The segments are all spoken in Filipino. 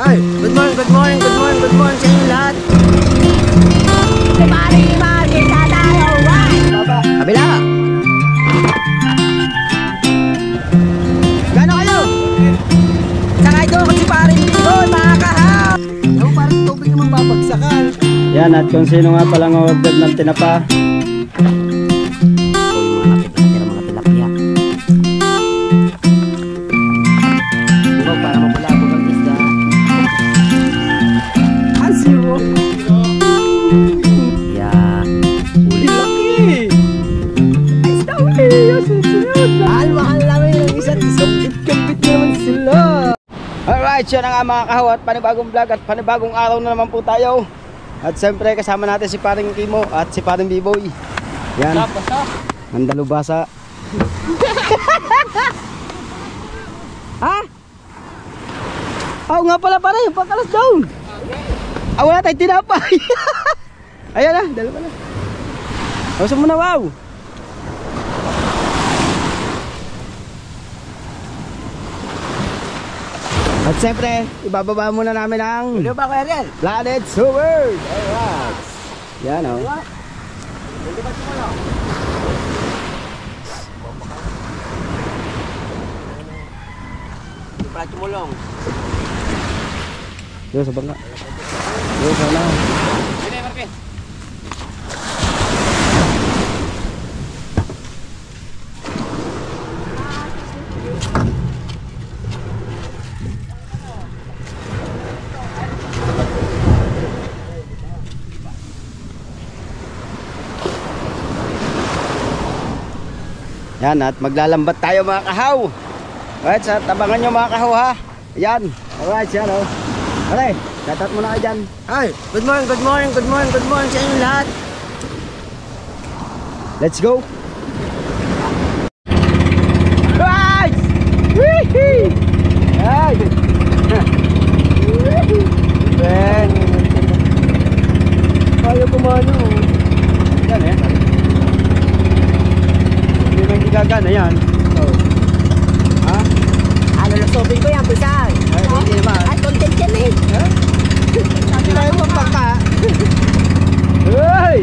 Ay, good morning sa inyo lahat. Si Mari, sa tayo, Baba, kabila. Gano'n kayo? Sakay doon ko si Paring Bigoy, mga kahaw. Ako parang tubig naman babagsakan. Yan, at kung sino nga palang order ng tinapa. Mga tilapia. Bigo, para mapulabog ang isda. Asyo. Yeah. Uli. Laki. Ay, isda uli. Mahal namin ang isa't isang bit-kapit naman sila. Alright, siya na nga mga kahaw at panibagong vlog at panibagong araw na naman po tayo. At siyempre kasama natin si Paring Kimo at si Paring Biboy. Yan. Mandalubasa. Ha? Oo nga pala pare, yung pagkalas down. Wala tayong tinapay. Ayan na, dalawa na. Gusto mo na, wow. At siyempre, ibababa muna namin ang Ano ba kaya rin? Planet Sword. Alright. Yan o. Para tumulong. Yo, sa bangka. Yo, sana. Sini, Marke. Yan, at maglalambat tayo mga kahaw. Alright, sa tabangan nyo mga kahaw ha. Yan. Alright, yan o. Pare, datat mo na kayo dyan. Ay, good morning sa inyo lahat. Let's go. Alright! Wee-hee! Ay! Ben! Kaya kumano. Yan eh. Hindi na hindi gagana yan. Oh. Ha? Ano lusubin ko yan, bisan? Ay, hindi naman. Ay, content yan eh. Ha? Hindi tayo magpaka. Hey!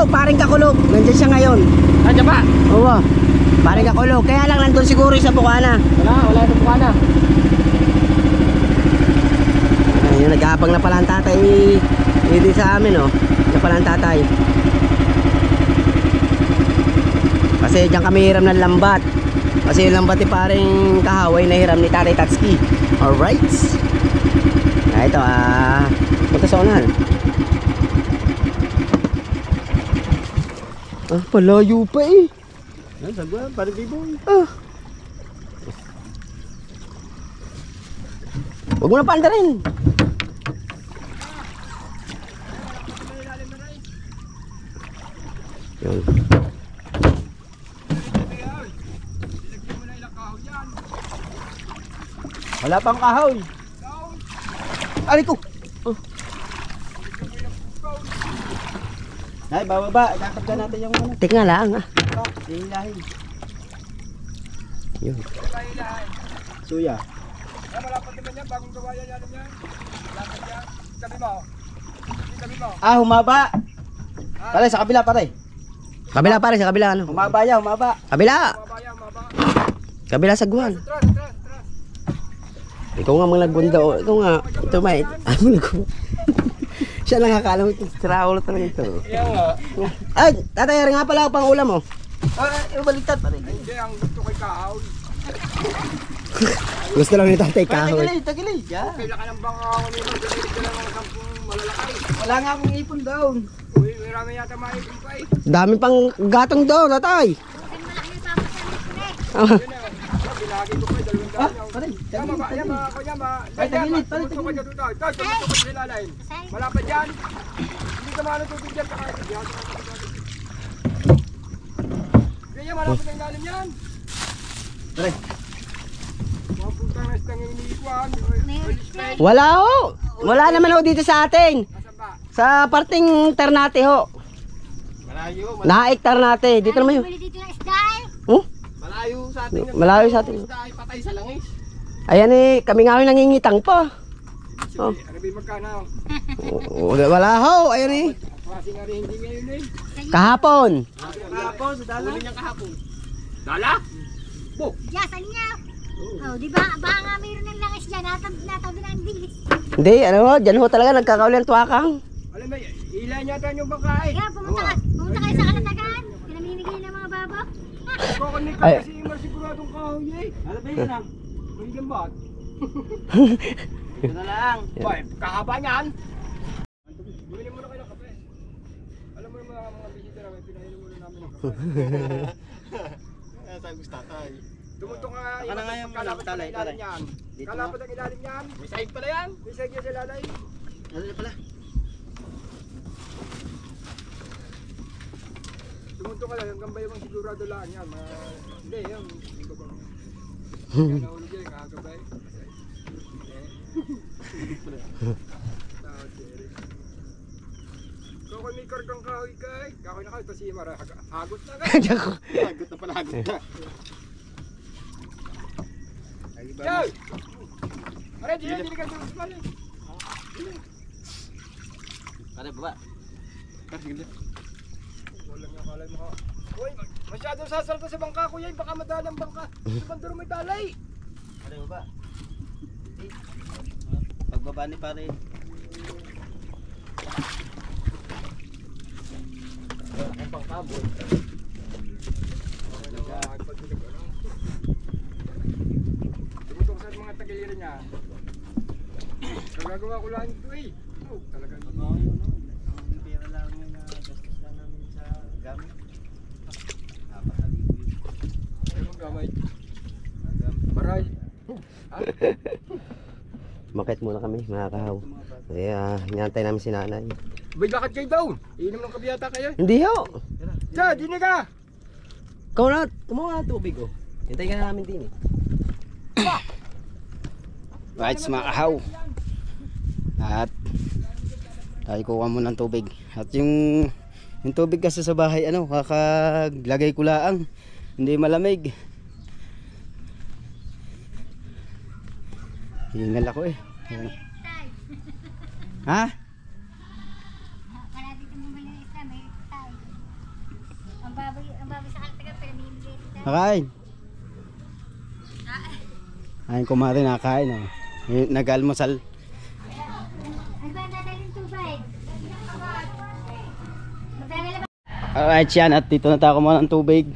paring kakulog. Nandiyan siya ngayon. Nandiyan ba? Oo. Paring kakulog. Kaya lang nandun siguro sa Bukana. Wala sa Bukana. Ayun, nag-aabang na pala ang tatay. Hindi sa amin, oh. Na pala ang tatay. Kasi diyan kami hiram ng lambat. Kasi yung lambat ni paring kahaway na hiram ni Tatay Tatsuki. Alright. Ito, punta sa unahan. Palayo pa eh. Yan, sagwa, parang biboy. Huwag mo na panda rin. Yun. Wala pang kahoy. Aray ko. Ay, bababa. Nakapga natin yung ano. Tingnan lang ah. Hilahin. Yun. Suya. Malapad naman yan, bagong gawayan yan yan. Malapad yan. Tabi mo. Tabi mo. Humaba. Pare, sa kabila pare. Kabila pare, sa kabila ano? Humaba yan, humaba. Kabila. Mabaya, maba. Kabila sa guwan. Atras, atras, atras. Ikaw nga mga nagwanda o. Ikaw nga. Ito may. Ano nagwanda? Siya lang akala mo ito. Siraulo talaga ito. Kaya nga. Ay, tatay, nga pala ako pang ulam mo. Baliktad pare. Hindi, ang gusto kay Kahaw. Gusto lang ni tatay kahoy. Tagilid. Yan. Kailan ka ng baka ako nito. Dalilig ka lang ng 10 malalaki. Wala nga akong ipon doon. Uy, marami yata maipin pa eh. Dami pang gatong doon, tatay. Yun na. Bilagi ko pa eh, 200 Pare, yan, maba, yan, mga kuya, Ay, tagilid, pare, Gusto ko dyan dito. Ito, gusto ko sa ilalim. Malapad yan. Hindi ka maano tubig dyan. Kaya malapad ang ilalim yan. Pare. Mga putang na istang iniikuan. Wala ho. Wala naman ho dito sa atin. Nasaan ba? Sa parting Ternate ho. Malayo. Naik Ternate. Dito naman yun. Dito ng isda eh. Huh? Malayo sa atin. Malayo sa atin. Ay, patay sa langis. Ayan eh, kami nga nangingitang pa. Oh. Ano ba yung magkano? Wala ho, ayan eh. Kasi nga rin hindi ngayon eh. Kahapon. Kahapon, sa dala. Huli niyang kahapon. Dala? Diyan, saan niya? Oh, di ba? Baka nga mayroon ng langis dyan. Natabi na ang bilis. Hindi, ano ho, dyan ho talaga nagkakaulan tuwakang. Alam mo, ilan yata yung bangka eh. Kaya pumunta kayo sa Kalatagan. Pinamimigay ng mga baba. Kukunin ka Ay. kasi yung masiguradong kahoy eh. Ano ba yun ah? Hindi lang ba? Ito na lang. Boy, kahaba niyan. Bumili muna kayo ng kape. Alam mo yung mga bisita namin, pinainom muna namin ng kape. Sabi ko tatay. Tumutok nga Saka na nga yung kalapad talay, ang ilalim talay. yan. Dito Kalapad ang ilalim yan. May sahig pala yan. May segya sa lalay. Ano na pala? Tumutok ka lang, hanggang ba yung sigurado lang yan. Hindi, yan. Hindi ko ba. Kaya nahulog yan, kakagabay. So kung may kargang kahoy kay, kahoy na kahoy, ito si Mara, hagot na kay. Hagot na pala, hagot na. Chow! Aray, dili ka doon sa pala. Pare, baba. Pare, sige. Walang yung kalay mo. Uy, masyado sasalta sa bangka ko yan, baka madalang bangka. Sa bandero may talay. Pare, baba. Pagbaba ni pare. Ang bangka, boy. Tumutok sa mga tagiliran niya. Nagagawa ko lang ito eh. Oh, talaga. Ang pera lang yung gastos lang namin sa gamit. Napakalibo yun. Anong gamay? Maray. Makit muna kami, mga kahaw. Kaya, hinantay namin si nanay. Bay, lakad kayo daw. Iinom ng kabiyata kayo. Hindi ho. Cha, dinig ka. Ikaw na, tumuha na tubig oh. Hintay ka na namin din eh. Right, mga kahaw. At tayo kuha mo ng tubig. At yung tubig kasi sa bahay, ano, kakaglagay ko laang. Hindi malamig. Hingal ako eh. Ayan. Ha? Kaya dito bumili ng isda, may tayo. baboy sa kalatagan, pero binibigay rin tayo. Nakain. Ayun kumari nakain oh. Nag-almusal. Ano ba ang dadalhin tubig? Magdadala ba? Alright yan, at dito na tayo kumuha ng tubig.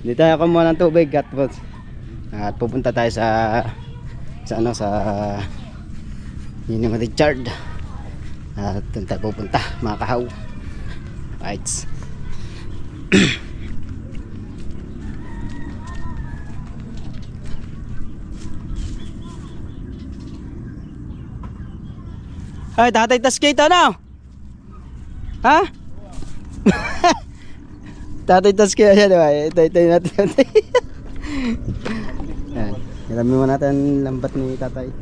Dito tayo kumuha ng tubig at pupunta tayo sa yun yung Richard. At doon tayo pupunta mga kahaw. Right. Ay, tatay taskate ano? Ha? Tatay taskate siya, diba? Ito natin. Yan. Ilami mo natin lambat ni tatay.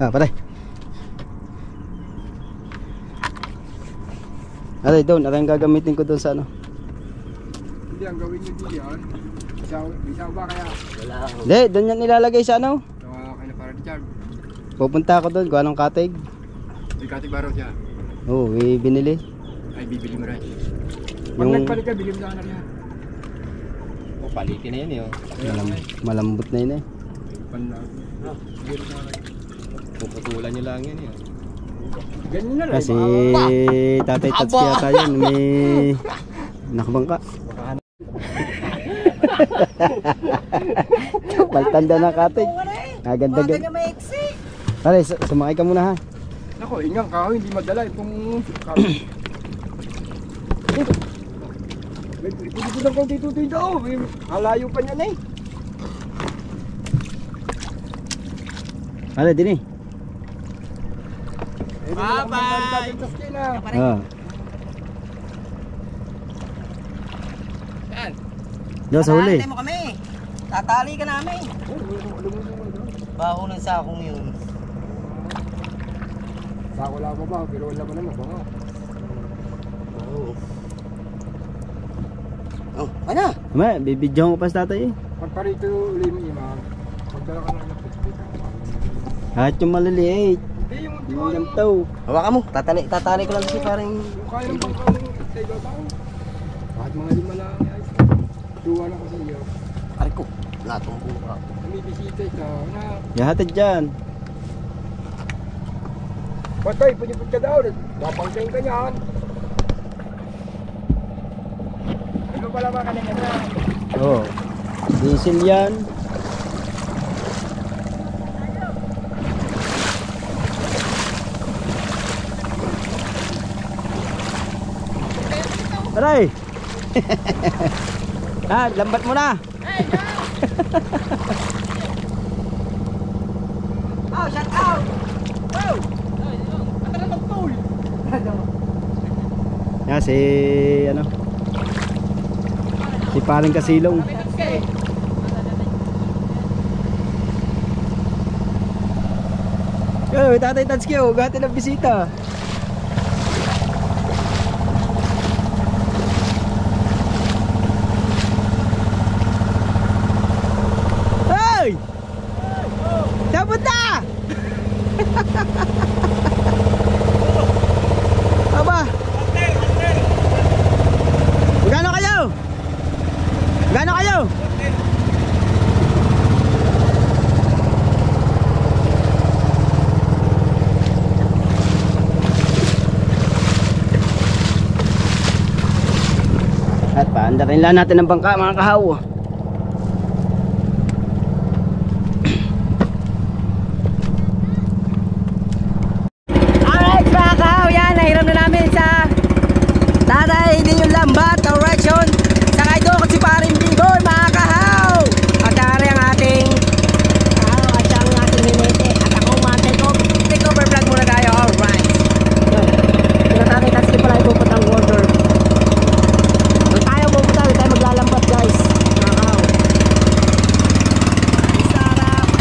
Patay. Atay, doon. Atay yung gagamitin ko doon sa ano. Hindi, ang gawin nyo din yan. Isaw ba kaya? Wala ako. Hindi, doon yan nilalagay sa ano. Kaya na para Richard. Pupunta ako doon, kung anong katig. May katibaro siya. Oo, binili. Ay, bibili mo rin. Pag Yung nagpalit ka, bili mo na yan. O, palitin na yun eh. malambot na yun eh. Panlag. Bili mo na. Puputulan nyo lang yun eh. Ganyan na rin. Kasi tatay Tatsuki yata yun, may nakabangka. Paltanda na katig. Aganda gan. Pare, sumakay ka muna ha. Nako, ingang kahoy, hindi madala itong kahoy. May pinipulang kong tito-tito. Halayo pa niyan eh. Pare, din eh. Bye-bye! Oo. Doon sa huli. Tatali mo kami. Tatali ka namin. Baho ng sakong yun. Sako lang mo ba? Pero wala mo naman ba? Oo. Oh, ano? May, bibidyohan ko pa sa tatay eh. Pagparito ulit mo imam. Magdala ka lang ng pagpita. Kahit yung maliliit. Hindi yung Yung lamtaw. Hawakan mo. Tatali ko lang kasi parang... yung kaya ng bangkang tega ba? Kahit mga lima lang ay. Duwa na kasi iyo. Ari ko. Latong buka. May bisita ito na. Yahatid dyan. Patay, punipot ka daw. Napangkain ka niyan. Ano pala ba kanina na? Oo. Diesel yan. Aray! Lambat mo na! Oh, shut out! Yan si ano? Si paring Kasilong. Yo, tatay Tatsuki, gati ng bisita. Hey! Dapat na! Aba! Magkano kayo? Magkano kayo? At paandarin lang natin ang bangka mga kahaw. Alright mga kahaw, yan, nahiram na namin sa tatay din yung lambat. Alright yun, sakay doon kasi paring bigoy mga kahaw. At ari ang ating at siya ang ating hinete. At ako take over vlog muna tayo. Alright, tinatapay kasi pala ipuputang water. Doon tayo pupunta, doon tayo maglalambat guys mga kahaw. Sarap may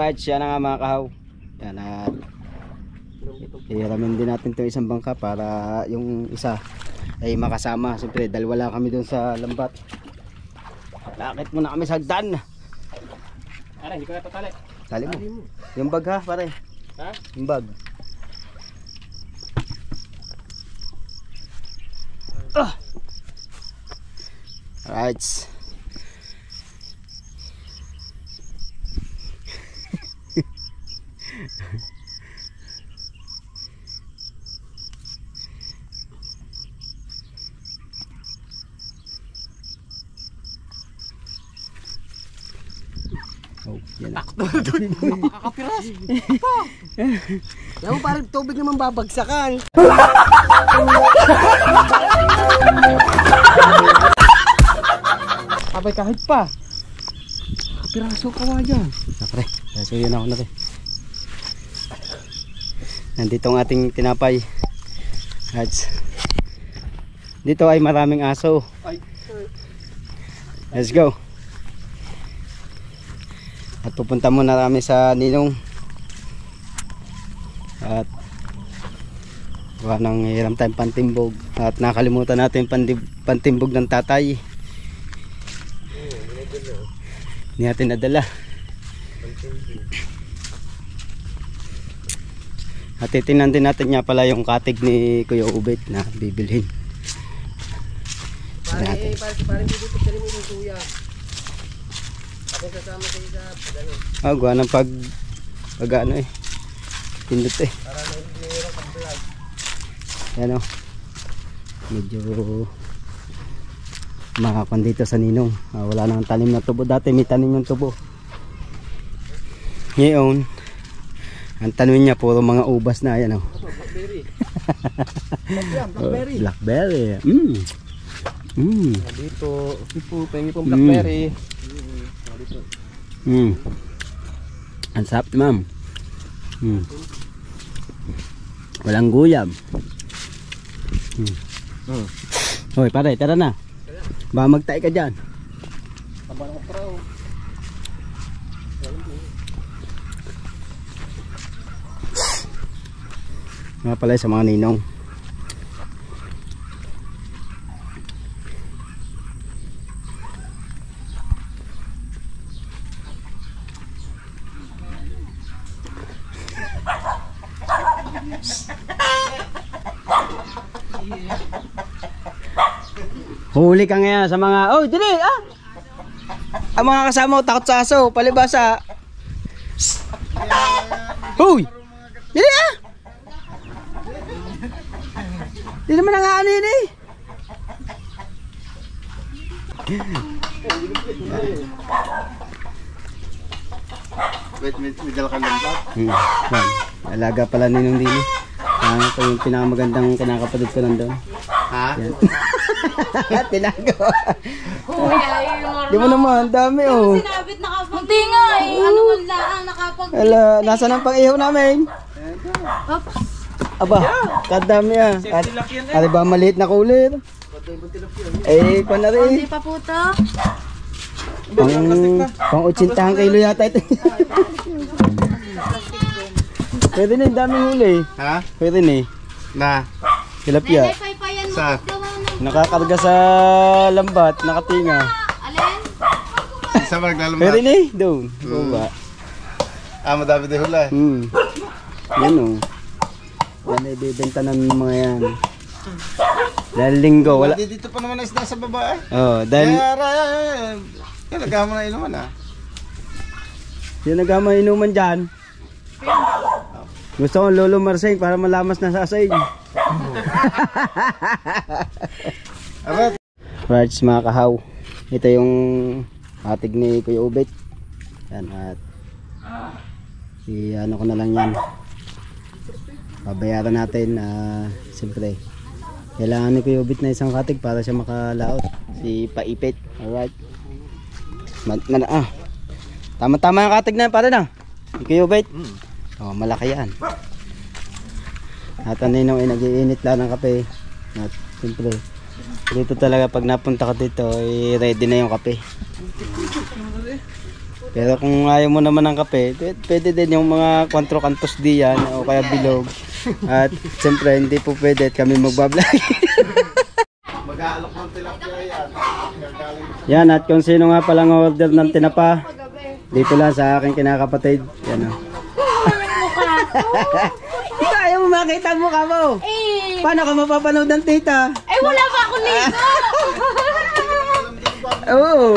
Alright, siya na nga mga kahaw. Yan at hiramin din natin itong isang bangka para yung isa ay makasama. Siyempre dahil wala kami dun sa lambat. Lakit muna kami sa hagdan. Ara, hindi ko natatali. Tali mo. Yung bag ha pare. Ha? Yung bag. Alright. Oh, yan na. Nakakapiras. Alam mo, parang tubig naman babagsakan. Abay kahit pa. Piraso ka wa dyan. Napre, so yun ako na rin. Nandito ang ating tinapay. At dito ay maraming aso. Let's go. At pupunta muna kami sa Ninong. At wala nang hiram tayong pantimbog. At nakalimutan natin pantimbog ng tatay. Hindi natin nadala. At titinan din natin nga pala yung katig ni Kuya Ubet na bibilhin. Parang dito pagdali mo yung kuya. Ako kasama sa isa. Ah, gawa ng pag ano eh. Pindot eh. Para nahihirap ang vlog. Yan o. Medyo makakon dito sa Ninong. Wala nang tanim na tubo. Dati may tanim yung tubo. Ngayon, ang tanim niya puro mga ubas na. Yan o. Blackberry. Blackberry. Blackberry. Dito, pengi pong blackberry. Ang sarap, ma'am. Walang guyam. Hoy, pare, tara na. Baka magtay ka dyan. Taban ako pro. Mga pala sa mga ninong. Huli ka ngayon sa mga, oh dili ah. Ang mga kasama mo takot sa aso, palibasa. Huy! Dili ah. Di naman nangaanin eh. Wait, may dala ka lambat? Alaga pala ninong dili. Ito yung pinakamagandang kinakapatid ko nandun. Ha? Tinago. Di mo naman, dami oh. Sinabit nakapag... Hindi nga eh. Ano man lang nakapag... Ala, nasa ng pang-ihaw namin? Aba, kadami ah. Ano ba maliit na kulit? Eh, pa na rin. Hindi pa po to. Pang 80 kilo yata ito. Pwede na, daming huli. Ha? Pwede na. Na? Tilapia. Paypayan mo. Sa? Nakakarga sa lambat, nakatinga. Alin? Isa ba naglalambat? Pwede na, doon. Baba. Ah, madami din hula. Yan o. Yan ay bibenta ng mga yan. Dahil linggo, wala. Dito pa naman isda sa baba eh. Oh, dahil Kaya nagkama na inuman ah. yung nagama inuman dyan. Gusto kong Lolo Marseng para malamas na sa asay. Right, mga kahaw. Ito yung atig ni Kuya Ubet. Yan at ano ko na lang yan. Babayaran natin siyempre. Kailangan ni Kuya Ubet na isang katig para siya makalaot. Si Paipit. Alright. Tama-tama yung katig na yan para na. Si Kuya Ubet. Oh, malaki yan. At Ninong ay nag-iinit lang ng kape. At siyempre, dito talaga pag napunta ka dito, ay ready na yung kape. Pero kung ayaw mo naman ng kape, pwede din yung mga 4 kantos diyan o kaya bilog. At siyempre hindi po pwede at kami magbablog. Mag-aalok ng tilapia yan. Yan, at kung sino nga palang order ng tinapa, dito lang sa aking kinakapatid. Yan o. Ito, ayaw mo makita ang mukha mo. Eh, Paano ka mapapanood ng tita? wala pa ako nito. Oo.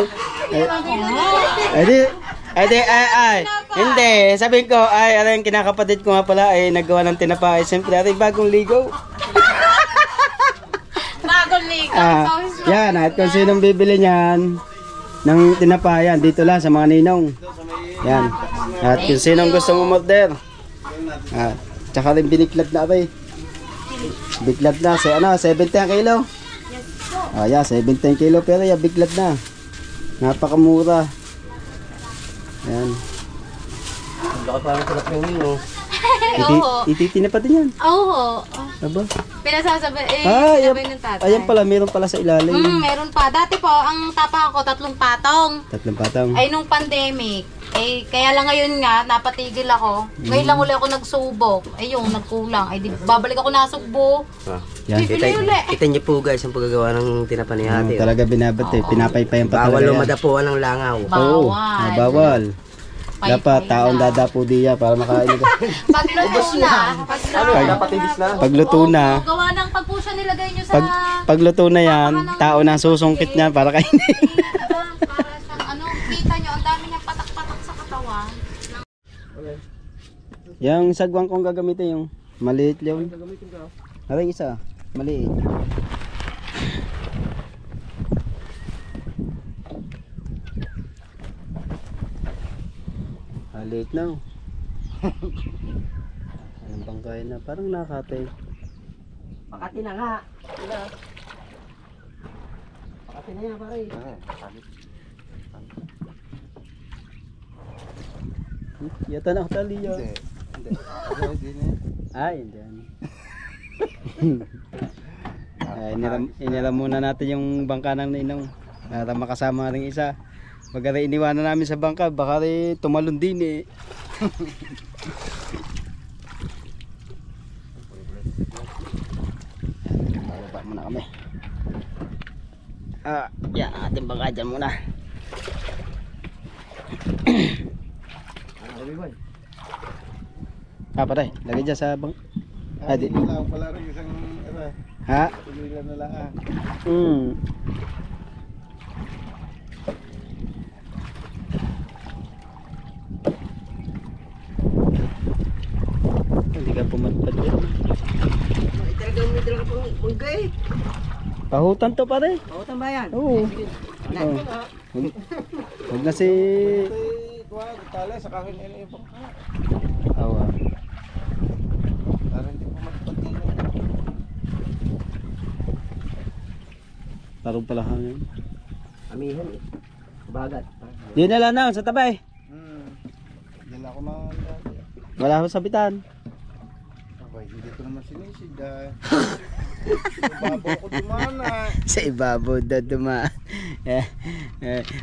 Hindi, sabihin ko, ano yung kinakapatid ko nga pala, ay nagawa ng tinapa, ay siyempre, bagong ligaw. Bagong ligaw. Yan, at kung sinong bibili niyan ng tinapa, yan, dito lang sa mga ninong. Yan. At kung sinong gustong umorder. Tsaka rin biniklad na abay. Biklad na, 70 ang kilo. Yeah, 70 kilo, pero yan, biklad na. Napakamura. Yan. Baka parang sarap yung nino. Ititina pa din yan. Oo. Aba. Pinasasabi, Yan, sabi ng tatay. ayan pala, meron pala sa ilalim. Meron pa. Dati po, ang tapa ko, 3 patong. 3 patong. Ay, nung pandemic, kaya lang ngayon nga, napatigil ako. Ngayon lang uli ako nagsubok. Ayun, nagkulang. Ay, babalik ako nasugbo. Yan. Bibili uli. Kita niyo po guys ang paggagawa ng tinapa ni ate. Talaga binabate, pinapaypayan pa talaga Bawal yan. lumadapuan ng langaw. Oo, Bawal. bawal. Pay-pay Dapat taon lang. dadapo diya para makain ka. Pagluto na. Pagluto na, Gawa ng pag po siya nilagay nyo sa... pagluto na yan, tao na susungkit niya para kainin. para sa kita nyo, ang dami niyang patak-patak sa katawan. Yung sagwang kong gagamitin yung maliit yun. Aray isa, maliit. Maliit na. Anong bang kaya na? Parang nakatay. Pakati na nga. Pakati na yan pare. Yata na tali yun. Hindi. Ay, hindi. Iniram muna natin yung bangka ng ninong para makasama rin isa. Pagka iniwanan namin sa bangka, baka rin tumalon din eh. Bababa muna kami. Yan ang ating bangka dyan muna. Patay, lagay dyan sa bangka. Hindi lang pala rin isang Ha? tuloy na lang. Hindi ka pumatpad yun. Ay talagang may talaga pang mungga eh. Pahutan to pare. Pautan ba yan? Oo. Huwag na si... Tala sa kakin nila yung bangka. Awa. Para hindi po magpatino. Parang pala hangin. Amihan eh. Bagat. Di na lang na, sa tabay. Dala ko na dati. Wala akong sabitan. Abay, hindi ko naman sinisid dahil. Babaw ko dumana. Sa ibabaw na dumaan.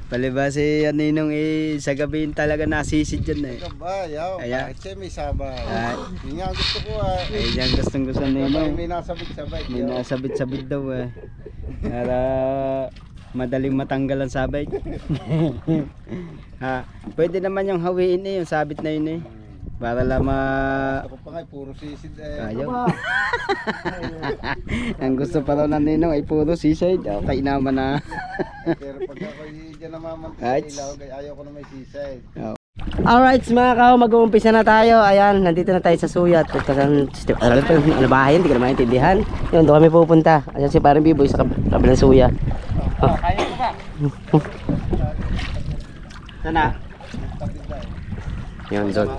Palibas si Ninong sa gabi talaga nasisid dyan eh. Kabayaw, Ayan. bakit siya may sabay? Ay. Yun nga ang gusto ko Ay, yan gustong gusto Ninong. May nasabit-sabay. May nasabit-sabit daw eh. Para madaling matanggal ang sabit. Pwede naman yung hawiin eh, yung sabit na yun eh. Para lang Ako pa nga, puro sisid eh. Ayaw. Ang gusto pa raw ng Ninong ay puro seaside. Okay naman na. Pero pag ako dyan namamantay Right. ilaw, ayaw ko na may sisay. Alright mga kao, mag-uumpisa na tayo. Ayan, nandito na tayo sa Suyat. Ano ba yan? Hindi ko na maintindihan. Yun, doon kami pupunta. Ayan si parang Biboy sa kabilang Suya. Kaya ko ba? Sana. Yun, doon.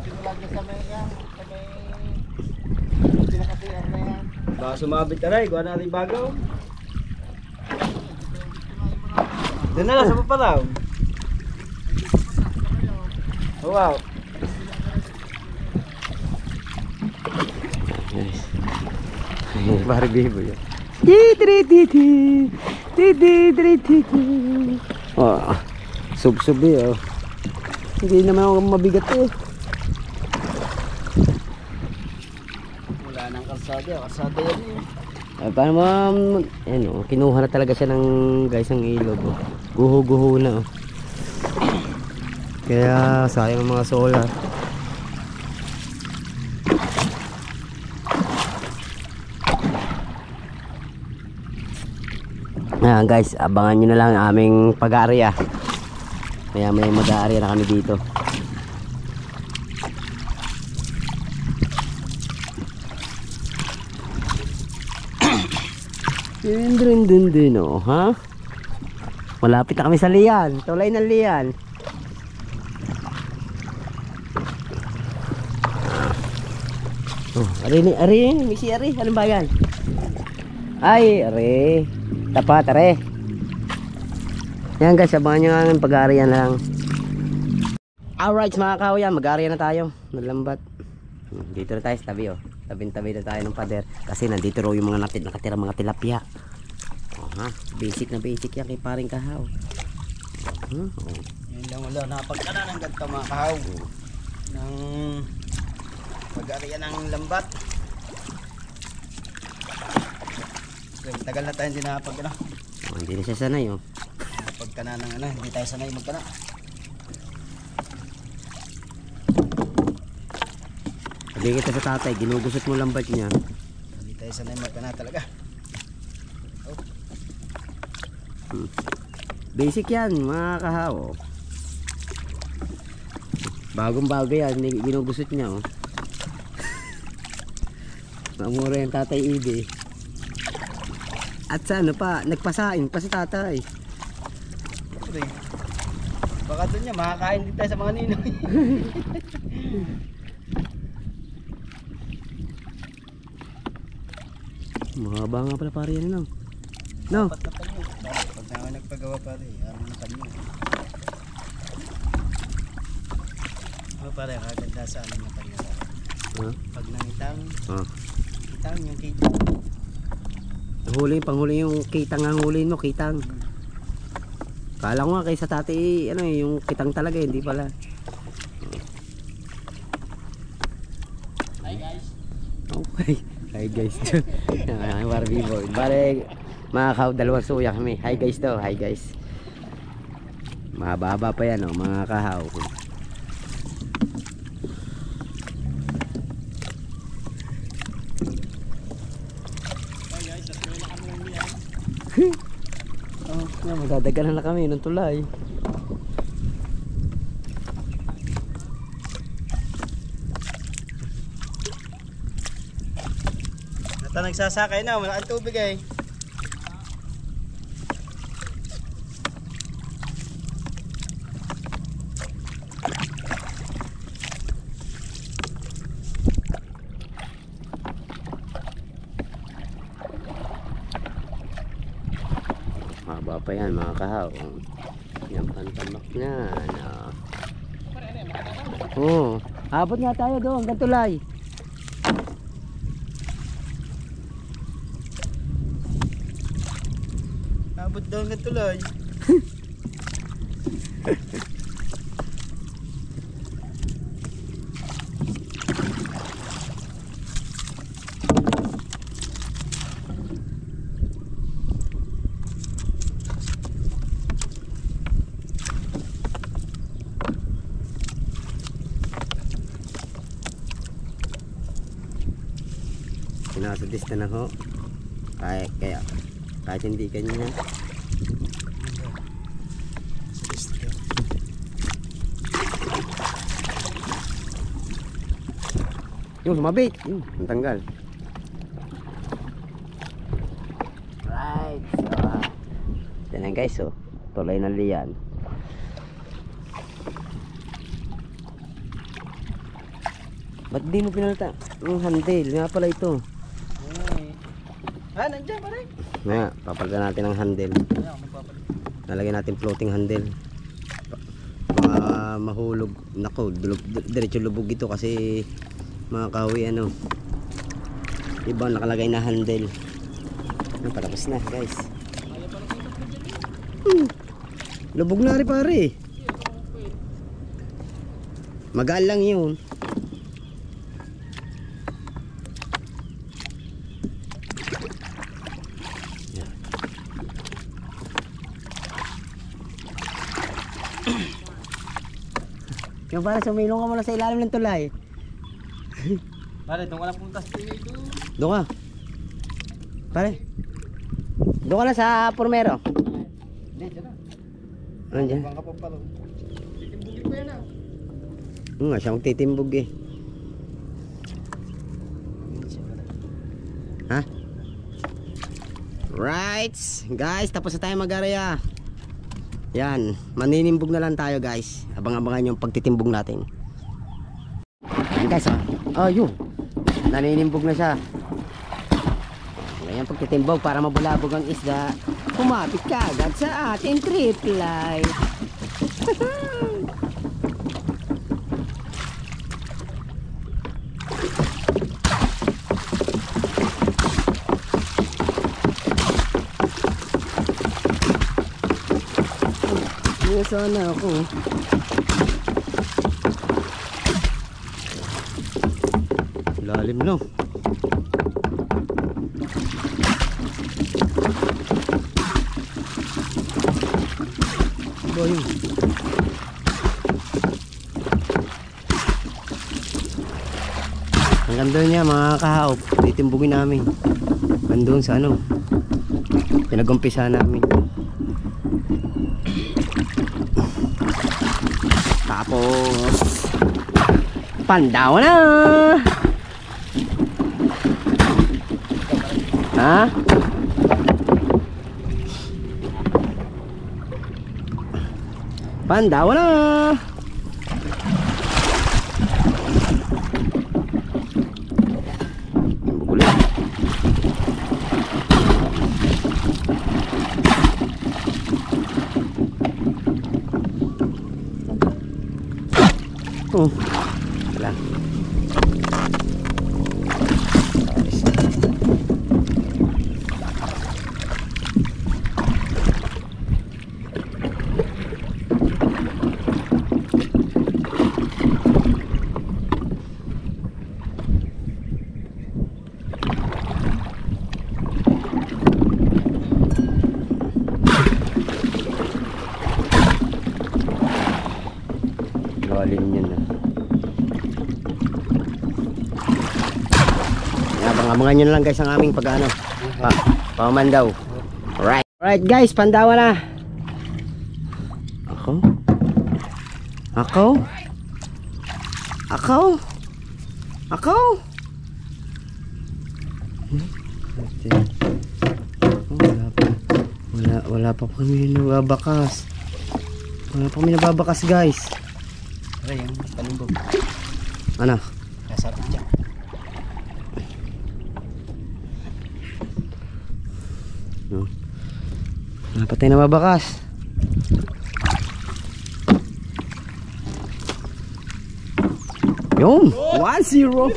Baka sumabit na rin. Gawa natin bagaw. Doon na lang sa papalaw. Oh, wow. Parang Biboy. Oh, sub-sub eh. Oh. Hindi naman ako mabigat eh. Wala nang kalsada. Kalsada yan eh. Paano mo, ano, kinuha na talaga siya ng guys ng ilog. Oh. Guho-guho na. Oh. Kaya sayang ang mga solar. Guys, abangan nyo na lang ang aming pag-aarya. Kaya may mag-aarya na kami dito. Dun, oh, ha? Malapit na kami sa liyan. Tulay ng liyan. Oh, ari, misi ari, anong bayan? Ay, ari. Tapat, ari. Yan guys, abangan nyo nga ng pag-aarya na lang. Alright mga kawayan, mag-aarya na tayo. Nalambat. Dito na tayo sa tabi, oh. Tabi-tabi na tayo ng pader. Kasi nandito raw yung mga nakatira mga tilapia. Basic na basic yan kay paring kahaw. Yan lang wala. Napagkana ng ganito mga kahaw. Ng pag-aarya ng lambat. Tagal na tayo hindi nakapagkana. Hindi na siya sanay, oh. Pagkana ng ano, hindi tayo sanay magkana. Sabi kita sa tatay, ginugusot mo lambat niya. Hindi tayo sanay magkana talaga. Basic yan mga kahaw. Bagong bago yan, ginugusot niya, oh. Mamura yung tatay Ibe. At sa ano pa, nagpasain pa si tatay. Baka doon niya, makakain din tayo sa mga ninoy. Mahaba nga pala pare yan, no? No? Dapat na panyo. Pag naman nagpagawa pare, araw na panyo. Pare, kaganda sa amin na panyo. Pag nangitang, kitang yung kitang. Panghuli yung kitang ang huli mo, kitang. Kala ko nga kaysa tati, ano yung kitang talaga, hindi pala. Hi guys. Okay. Hi guys. Ay Barbie boy. Bale, mga kahaw, dalawang suya kami. Hi guys daw, hi guys. Mahaba pa yan, oh, mga kahaw. Magdadagalan na kami ng tulay. Nata nagsasakay na, malaking tubig eh. Mahaba pa yan mga kahaw. Yan pantamak na. Oo. Abot nga tayo doon hanggang tulay. Abot daw ng tuloy. Sinasadis na ho. Kahit hindi kanya. Yung sumabit. Yung tanggal. Right. So, yan guys, oh. Tulay ng liyan. Ba't di mo pinalta? Yung handle. Nga pala ito. Nandiyan pare. Nga, papalitan natin ang handle. Nalagyan natin floating handle. Mga mahulog. Nako, diretso lubog ito kasi mga kahoy ano. Iba nakalagay na handle. Patapos na guys. Lubog na rin pare. Magaan lang yun. Yung para sumilong ka muna sa ilalim ng tulay. Pare, doon ka na punta sa tingin ito. Doon ka. Pare. Doon ka na sa Pormero. Hindi, dyan na. Ano dyan? Bang ka pa pala. Titimbugin pa yan ah. Nga siya magtitimbog eh. Ha? Right. Guys, tapos na tayo mag-area. Yan. Maninimbog na lang tayo guys. Abang-abangan yung pagtitimbog natin. Yan guys ha. Oh yun. Naninimbog na siya. Ngayon pagtitimbog para mabulabog ang isda. Kumapit ka agad sa ating trip light. Sana ako. Lalim no. Boy. Hanggang doon niya mga kahaop. Titimbugin namin. Hanggang sa ano. Pinag-umpisa namin. Tapos Pandaw na. Ha? Pandaw na. Bukulit. Oh, wala. Lalim yun na. Abangan nyo na lang guys ang aming pag-ano pamandaw. Alright guys, pandawa na. Ako wala pa kami nababakas. Guys. Pare, yung panumbog. Ano? Nasabit dyan. Napatay na mabakas. Yun! 1-0.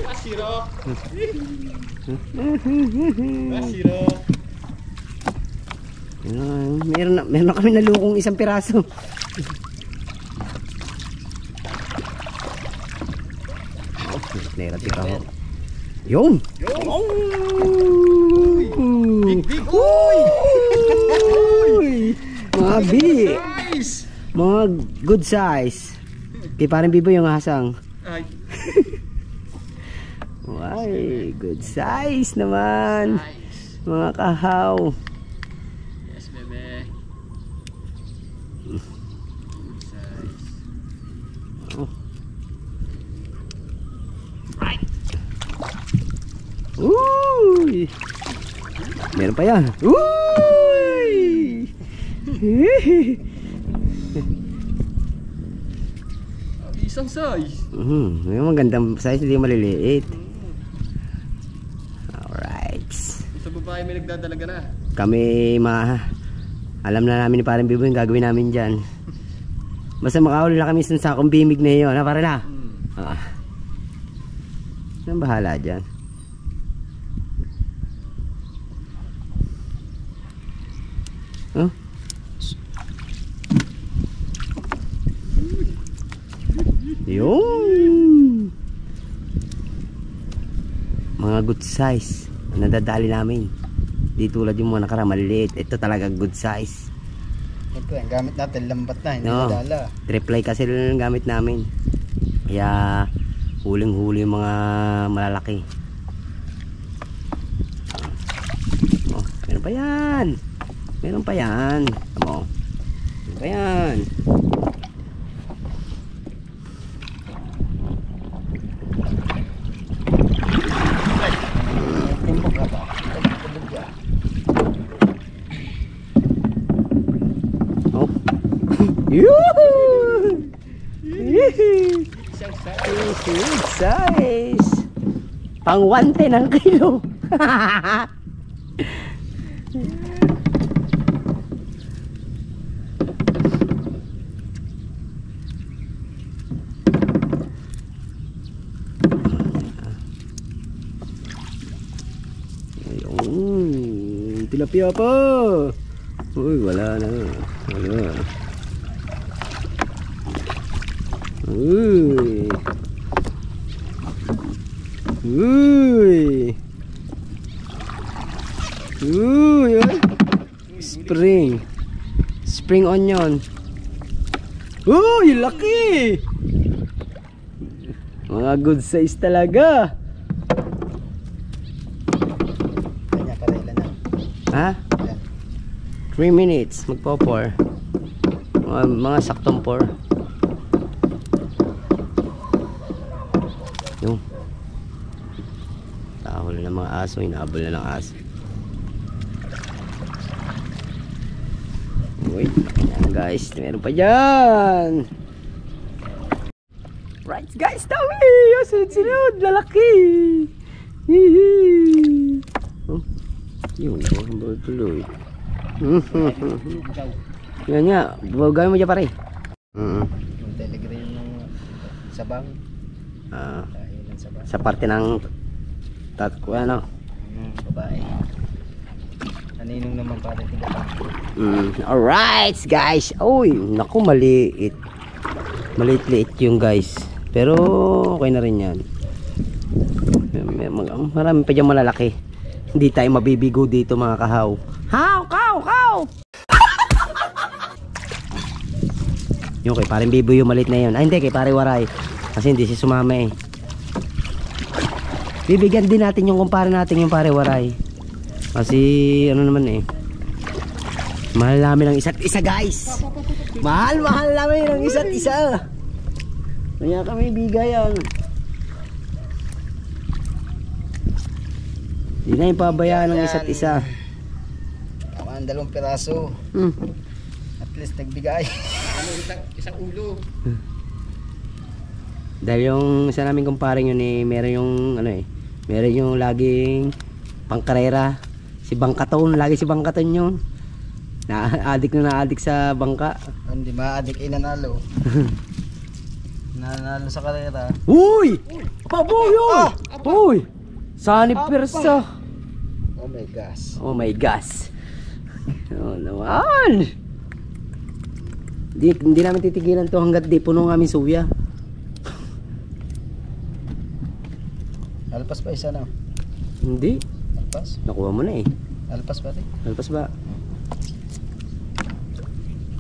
Meron na kami nalukong isang piraso. Nerati ka ho. Yun! Big uy! Mga big! Mga good size. Kaya parang bibo yung hasang. Ay. Ay, good size naman. Mga kahaw. Yes, bebe. Good size. Oh. Uy! Meron pa yan. Uy! Isang size. May magandang size, hindi maliliit. Alright. Sa babae may nagdadalaga na. Kami alam na namin ni parang Bibo yung gagawin namin dyan. Basta makahuli na kami sa sakong bimig na yun. Ha, para na? Saan bahala dyan? Huh? Yung good size nadadali namin. Di tulad yung mga nakaraan maliliit. Ito talaga good size. Ito yung gamit natin, lambat na, hindi No. nadala. Triple kasi lang gamit namin. Kaya huling-huli yung mga malalaki. Oh, meron pa yan. Meron pa yan. Tama. Meron pa yan. Timbok ka ba? Oh. Yoo! Big size. Pang 110 ang kilo. Ayun, tilapia pa. Uy, wala na. Wala. Uy. Uy. Uy. Spring. Spring onion. Uy, laki. Mga good size talaga. Kanya, karela na. Ha? 3 minutes. Magpo-pour. Mga saktong pour. Yung tahol na ng mga aso, inaabol na ng aso. Wait, yan guys, meron pa dyan. Right guys, dami! Sunod-sunod, lalaki! Hihi! Oh, yun, tuloy. Yan nga, gawin mo dyan pare. Yung telegram ng sabang. Ah, Ayun ang sabang. sa parte ng ano. Babae. Naninong naman para tiga pa. Alright guys. Uy, naku maliit. Maliit-liit yung guys. Pero okay na rin yan. Marami pa dyan malalaki. Hindi tayo mabibigo dito mga kahaw. Haw, kaw, kaw! Yung kay parang bibo yung maliit na yun. Ay hindi, kay pare waray. Kasi hindi si sumama eh. Bibigyan din natin yung kumpare natin yung pare waray. Kasi ano naman eh. Mahal namin ang isa't isa guys. Mahal namin ang isa't isa. Kaya kami bigayan. Hindi na ipabayaan ng isa't isa. Tama ang 2 piraso. At least nagbigay. Isang ulo. Dahil yung isa namin kumparing yun eh, meron yung ano eh, meron yung laging pangkarera. Si Bangkaton, lagi si Bangkaton yun. Na-addict sa bangka. Hindi ma-addict ay nanalo. Nanalo sa karera. Uy! Pabuyo! Uy! Sanib persa. Oh my gosh. Oh my gosh. Oh naman. Hindi namin titigilan to hanggat di puno ng aming suya. Alpas pa isa na. Hindi. Alpas? Nakuha mo na eh. Alpas pa rin. Alpas ba?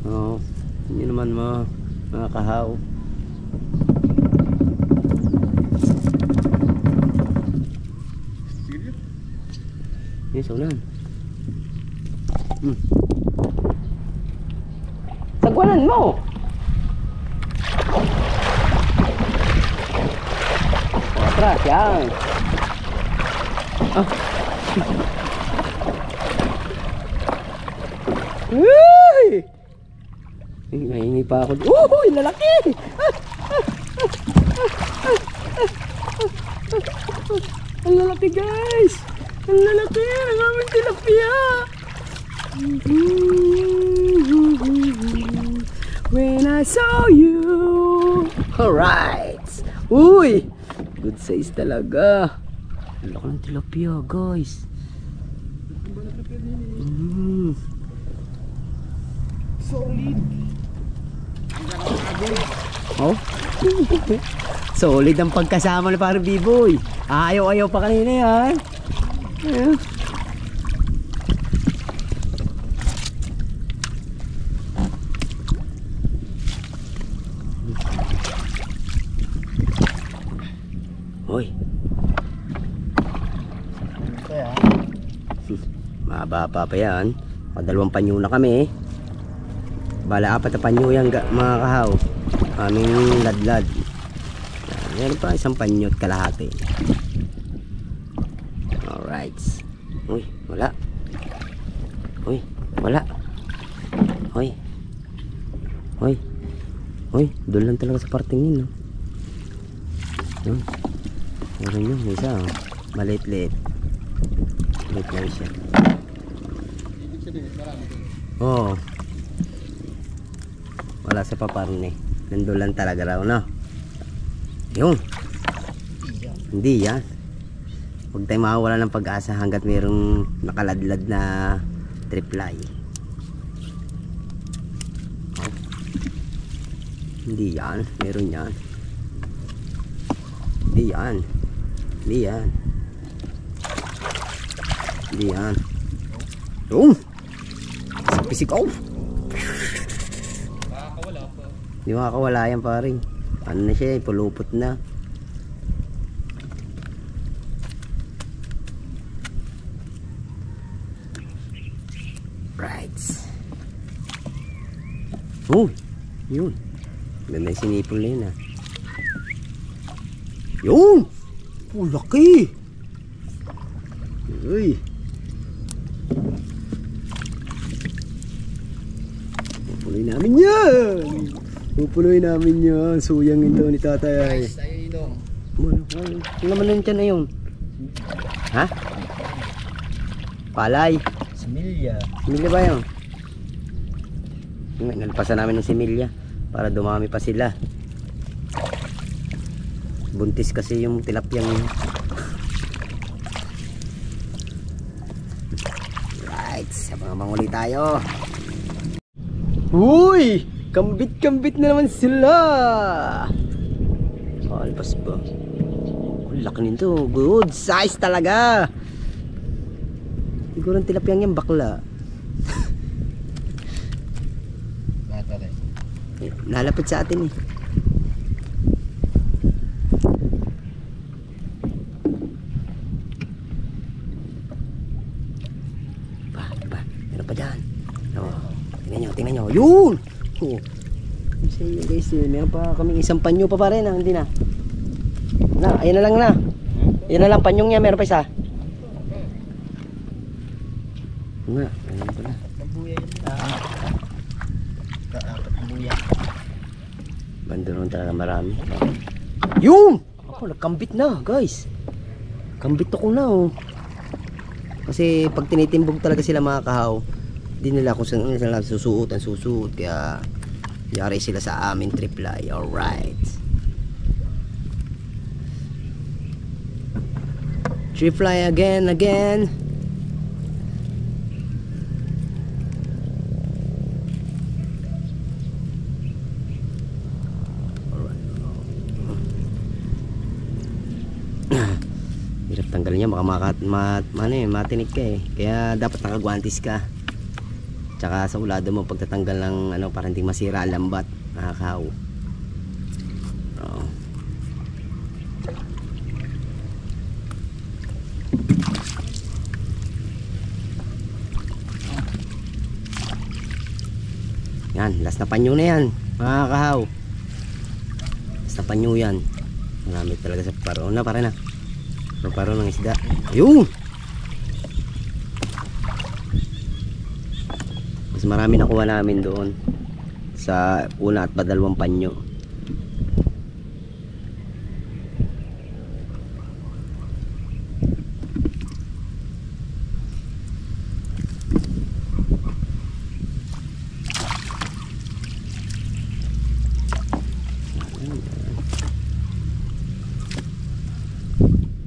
Oo. Hindi naman mga kahaw. Yes, ulan. Sagwanan mo! Atras, yan. Ah. Uy! Mahingi pa ako. Uy, lalaki! Ang lalaki guys! Ang lalaki! Ang aming tilapia! When I saw you. Alright! Uy! Good size talaga. Ang laki ng tilapia guys. Solid. Oh? Solid ang pagkasama na parang B-boy. Ayaw pa kanina yan. Ayan. Hoy. Kaya, Mahaba pa yan. Dalawang panyo na kami. Bala 4 na panyo yan mga kahaw. Aming ladlad. Meron pa isang panyo at kalahati. Alright. Uy, wala. Uy, wala. Uy. Uy. Uy, doon lang talaga sa parting yun. No? Yun. Meron yun, isa. Oh. Maliit-liit. Maliit lang siya. Oo. Wala sa paparne. Nandun lang talaga raw, no? Yun. Hindi yan. Huwag tayo mawawala ng pag-asa hanggat mayroong nakaladlad na triply. Oh. Hindi yan. Meron yan. Hindi yan. Hindi yan. Hindi yan. Yun. Sa pisikaw. Hindi makakawala yan paring. Ano na siya, pulupot na. Right. Oh, yun. Ganda yung sinipol na yun ah. Yun! Oh, laki! Uy! Pupuloy namin yan! Pupuloy namin yan! Suyang ito ni tatay. guys, tayo ilong. Ano naman lang dyan na yun? Ha? Palay. Similya. Similya ba yun? Nalpasan namin ng similya para dumami pa sila. Buntis kasi yung tilapyang yun. Right, sa mga manguli tayo. Uy! Kambit na naman sila. Alpas ba? Ang laki nito. Good size talaga. Siguro ang tilapyang yan bakla. Nalapit sa atin eh. Ba, meron pa dyan. Oh, tingnan nyo. Yun! Oh. Sa inyo guys, meron pa kaming isang panyo pa rin. Hindi na. Ayan na lang na. Ayan na lang panyong niya. Meron pa isa. Nga, ayan pala. Mabuya yun. Kaapat ng buya. Bandoron talaga marami. Yun! Ako, nagkambit na guys. Kambit ako na oh. Kasi pag tinitimbog talaga sila mga kahaw, di nila kung saan sila susuot. Kaya yari sila sa amin triply. Alright. Triply again. Hirap tanggalin niya, baka matinik ka eh. Kaya dapat nakagwantis ka. Tsaka sa ulado mo pagtatanggal ng ano para hindi masira ang lambat, nakakahaw. Oo. Yan, last na panyo na yan, mga kahaw. Last na panyo yan. Marami talaga sa paro na, para na. Paro ng isda. Ayun! Mas marami nakuha namin doon sa una at padalawang panyo.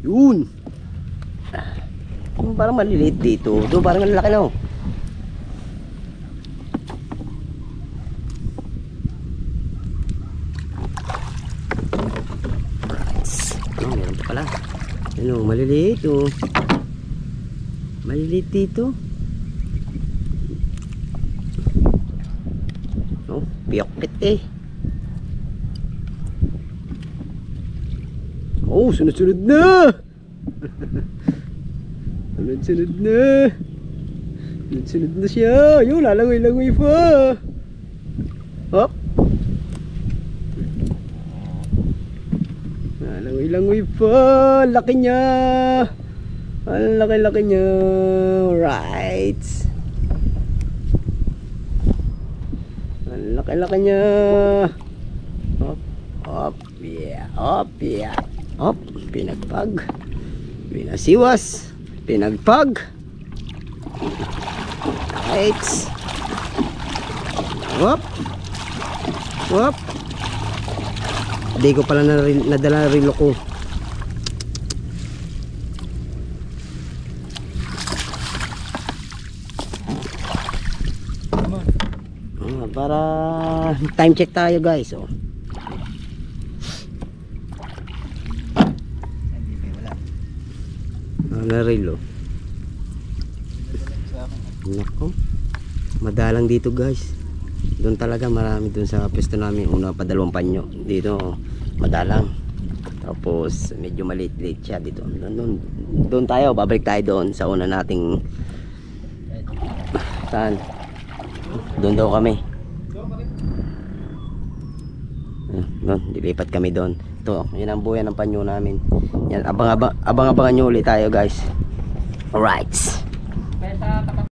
Yun! Parang maliliit dito. Doon parang ang laki na oh. Ano, maliliit oh. Maliliit dito. Oh, piyokit eh. Oh, sunod-sunod na. Sunod-sunod na. Sunod-sunod na siya. Ayun, lalangoy-langoy pa. Hop. Lalangoy-langoy pa. Laki niya. Ang laki-laki niya. Right. Ang laki-laki niya. Hop. Hop. Yeah. Hop. Yeah. Hop. Pinagpag. Pinasiwas. Pinagpag. Right. Hop. Hop. Hindi ko pala nadala rilo ko. Para time check tayo guys. Oh. Na rilo. Nako. Madalang dito guys. Doon talaga marami doon sa pwesto namin. Una pa 2 panyo. Dito madalang. Tapos medyo maliit-liit siya dito. Doon tayo, babalik tayo doon sa una nating saan? Doon daw kami. Doon, dilipat kami doon. Ito, yan ang buhay ng panyo namin. Yan, abang-abangan nyo ulit tayo guys. Alright.